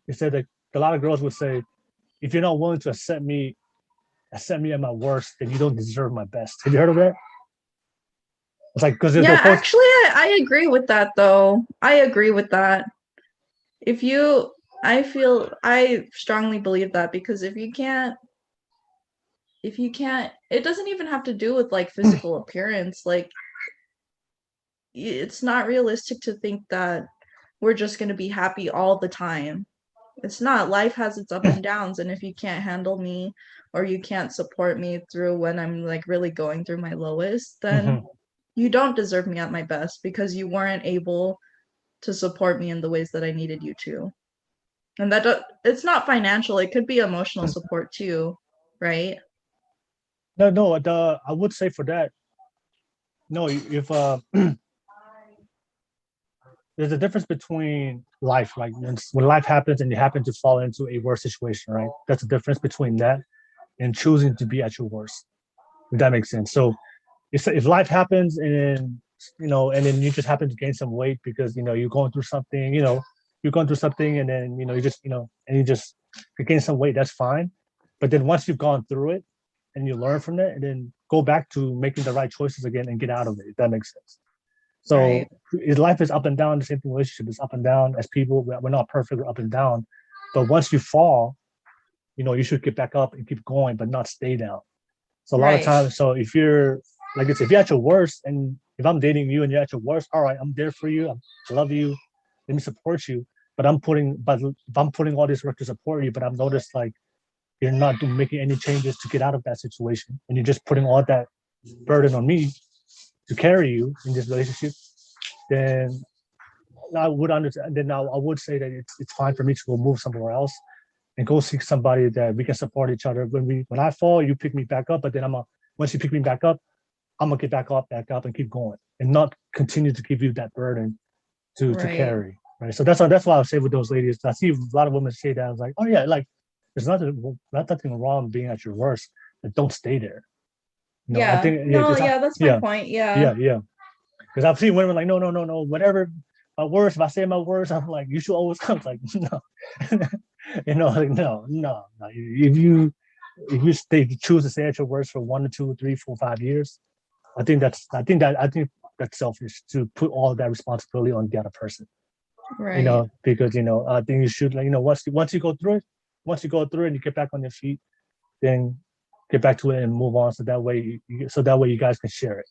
It said that a lot of girls would say, if you're not willing to accept me at my worst, then you don't deserve my best. Have you heard of that? It's like because Yeah, they'll post. actually, I agree with that though. I agree with that. If you, I strongly believe that because if you can't, it doesn't even have to do with like physical appearance. Like, it's not realistic to think that we're just going to be happy all the time. It's not. Life has its up and downs, and if you can't handle me or you can't support me through when I'm like really going through my lowest, then Mhm. you don't deserve me at my best because you weren't able to support me in the ways that I needed you to. And it's not financial, it could be emotional support too, right? No, no. I would say for that, no. If there's a difference between life, like when life happens and you happen to fall into a worse situation, right? That's the difference between that and choosing to be at your worst. If that makes sense. So if life happens and and then you just happen to gain some weight because you're going through something, you're going through something, and then you just and you gain some weight, that's fine. But then once you've gone through it and you learn from it, and then go back to making the right choices again and get out of it. If that makes sense. Right. So his life is up and down. The same thing. Relationship is up and down. As people, we're not perfect. We're up and down. But once you fall, you should get back up and keep going, but not stay down. So a lot of Right. times, so if you're like I said, if you're at your worst, and if I'm dating you and you're at your worst, all right, I'm there for you. I love you. Let me support you. But if I'm putting all this work to support you, but I've noticed like you're not making any changes to get out of that situation, and you're just putting all that burden on me to carry you in this relationship, then I would understand. Then I would say that it's fine for me to go move somewhere else and go seek somebody that we can support each other. When I fall, you pick me back up. But then once you pick me back up, I'm gonna get back up, and keep going, and not continue to give you that burden to Right. carry. Right. So that's why I say with those ladies, I see a lot of women say that. I was like, oh yeah, like there's nothing wrong being at your worst, but don't stay there. I Yeah. think yeah, No, because yeah, that's my yeah, point. Yeah. yeah. Because I've seen women like, no, no, no, no, whatever my worst. If I say my worst, I'm like, you should always come. Like, no, like no. If you choose to stay at your worst for 1 to 2 or 3, 4, 5 years, I think that's selfish to put all that responsibility on the other person. Right. Because I think you should like once you go through it, and you get back on your feet, then get back to it and move on. So that way you guys can share it.